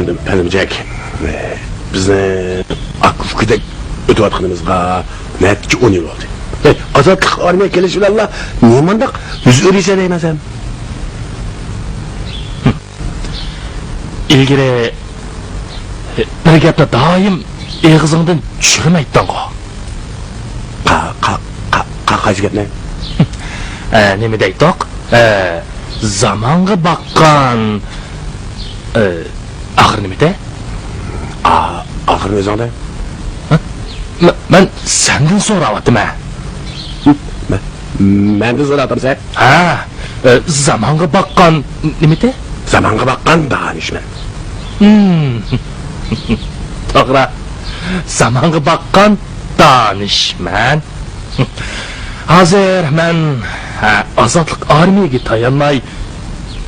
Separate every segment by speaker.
Speaker 1: Efendim Jack. Bizni Akufka'da ötüvatkanımızga netki 10 yıl oldu. Azatlık armaya gelişi bilen ne mandak yüz öyreyse değmezem.
Speaker 2: İlgili bir gapta daim eğizingdan düşürmeyttin go.
Speaker 1: Qaysi gap ne?
Speaker 2: Nima deydik? Zamanga bakkan axir nima de?
Speaker 1: Axir özüngde?
Speaker 2: Men senden so'rayaptim ha.
Speaker 1: Menden so'radim sen?
Speaker 2: Zamanga bakkan nima de?
Speaker 1: Zamanga bakkan danışman.
Speaker 2: To'g'ri. Zamanga bakkan danışman. Hozir men azodlik armiyaga tayanmay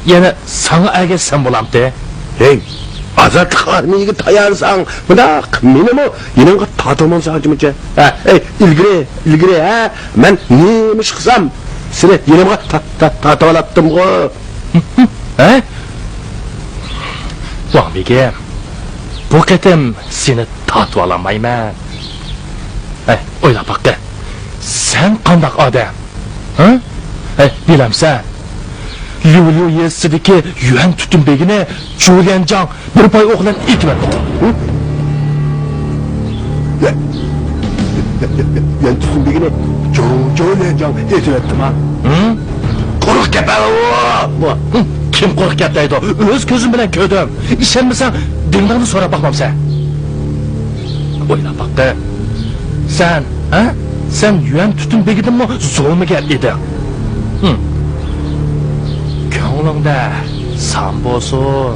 Speaker 2: yana sana ergashsam bo'lamdi.
Speaker 1: Hey, azatlık armiyaga tayansang, bunak menimi yeningga tatılman sanjimcha. Hey, ilgiri ha, men nima ish qilsam, seni yenimga tatib olatdim-ku.
Speaker 2: Vahbegim, bu qatim seni tatib olamayman. O'ylab baqqa. Sen qandaq odam? Bilamsan, Liu yesidagi Yuan Tutunbegini Julian Zhang bir poy o'qlan etibdi.
Speaker 1: Yuan Tutunbegini Julian Zhang etibdi-mi? Qo'rq gap-a.
Speaker 2: Kim qo'rq gap deydi? O'z ko'zim bilan ko'rdim. Ishonmasang, dinglarni so'rab boqmamsan. O'ylab baqqa. Sen Yuan Tutunbegidinmi zo'miga eding? Ko'nglingda san bo'lsin.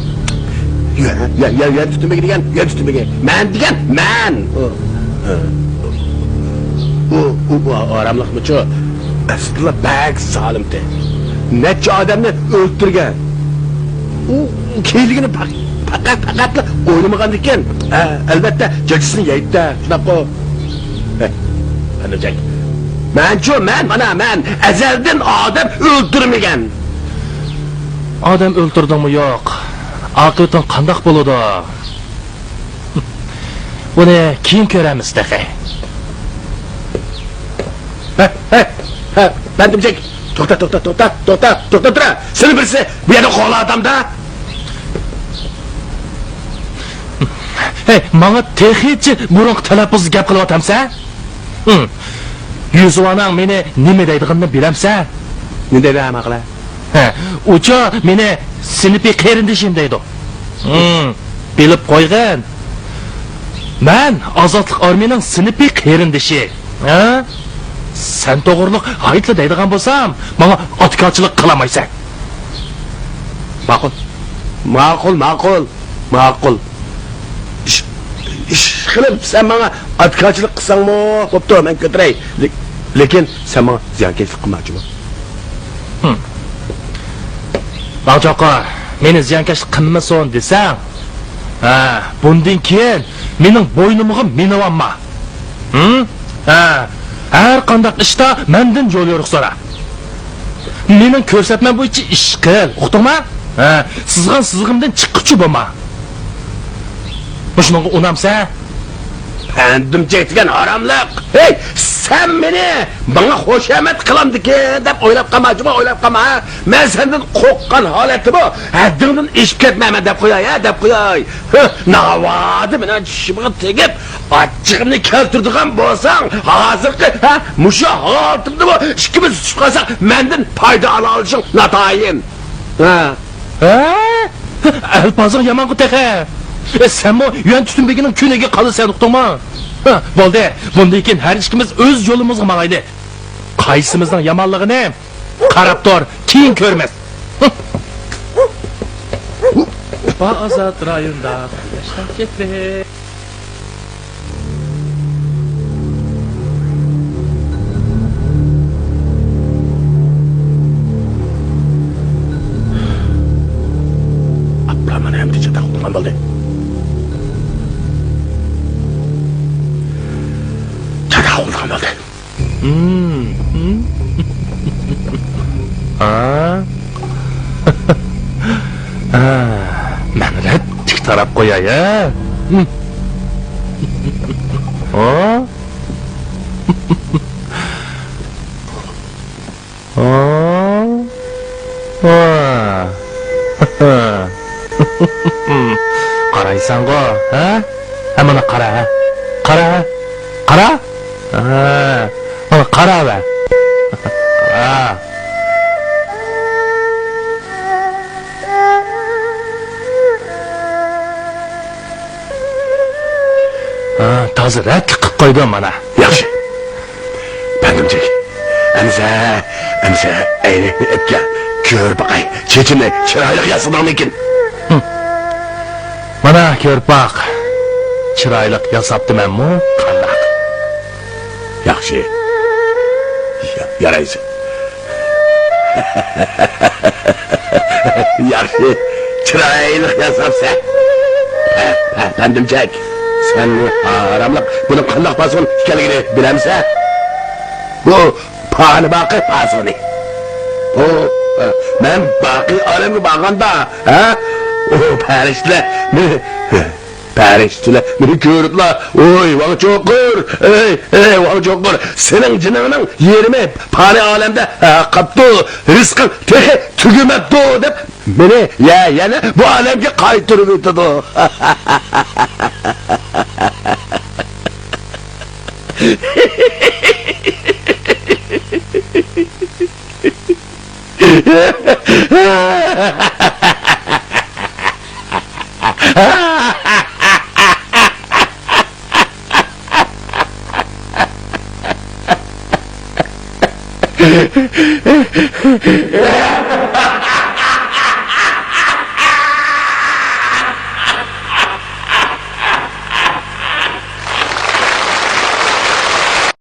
Speaker 1: Yuan Tutunbegi degan, Yuan Tutunbegi. Men degan, men. Bu aramliqmi-chu? Aslida bak zolimdi. Necha odamni o'ldirgan. U keyligini faqat o'ylamagan ekan. Albatta, jajisini yeydi. Shunaq qo'y. Anacak. Men ezelden adam öldürmeyen.
Speaker 2: Adam öldürdün mü yok? Akıbıtın qandaq buludu? Bunu kim köremiz deqe?
Speaker 1: Ben demeyecek. To'xta tura. Seni birisi bu yerda qo'li adamda.
Speaker 2: Manga texichi burun talaffuz gap qilyapsan? Yuzvanang meni nima deydig'ini bilamsan?
Speaker 1: Ne dedi amaqla?
Speaker 2: Ucha meni sinfiy qarindishim deydi. Bilib qo'ygan. Men Azodlik armiyaning sinfiy qarindishi. Sen to'g'riliq aytla deydigan bo'lsam, menga otkochilik qilamaysan.
Speaker 1: Ma'qul. İş qilib sen bana atkaçılık qilsang mı? Bo'pti, men ko'tiray. Lekin sen bana ziyonkashlik qilmoqchimi?
Speaker 2: Baqchoqqa, meni ziyonkashlik qilmasin desang, bundan keyin mening bo'ynimga minavamma. Har qanday ishda mendan yo'l yo'riq so'ra. Mening ko'rsatma bo'yicha ish qil, uqdingmi? Sizg'an sizg'imdan chiqquchi bo'lma. Şununla unamsa?
Speaker 1: Pendim çektigen haramlık. Hey, sen beni bana hoşemet kılamdı ki dep oylap kama. Ben senden korkkan haleti bu. Haddingdan işip ketmeme dep koyay. Navadı bana çişimi tegip açığımını keltirdiğim bolsan hazırki muşa haltımdı bu. İkimiz çıkarsak menden payda alalışın natayin.
Speaker 2: Elpazın yaman kuteğe. Sen bu Yuan Tutunbegining kuniga qolasan, uqdingmi? Bo'ldi. Bundan keyin har ikkimiz o'z yo'limizga mangaydi. Qaysimizning yomonligini qarab tur, keyin ko'rmas. Azat rayonda yashab ketdi.
Speaker 1: Ablamın hem de çatak olman oldu. Olgan oldu.
Speaker 2: Meni tik taraf koyay ha? O? Qaraysan-ku, ha? Mana qara. Qara. Qara? Mana qara be. Qara. Toza rak qilib qo'ydim mana.
Speaker 1: Yaxshi. Bandimjik. Amsa, ayni etga ko'r baqay. Chechini chiroyli yasading ekan.
Speaker 2: Mana ko'rpaq. Chiroyli yasabdimanmi? Qandaq.
Speaker 1: Yaxshi. Yaraysan. Yaxshi. Chiroyli yasabsan. Bandimjik. Sen haramlıq bunu qandaq pason ekanligini bilamsan? Bu pani baqi pasoni. O men baqi olamga borganda, ha? O Parishtalar meni ko'riblar. Oy, vaqo cho'qur. Ey, vaqo cho'qur. Sening jiningning yerimi pani olamda qapti, rizqing tehi tugimabdi deb meni yana bu olamga qaytirib o'tadi.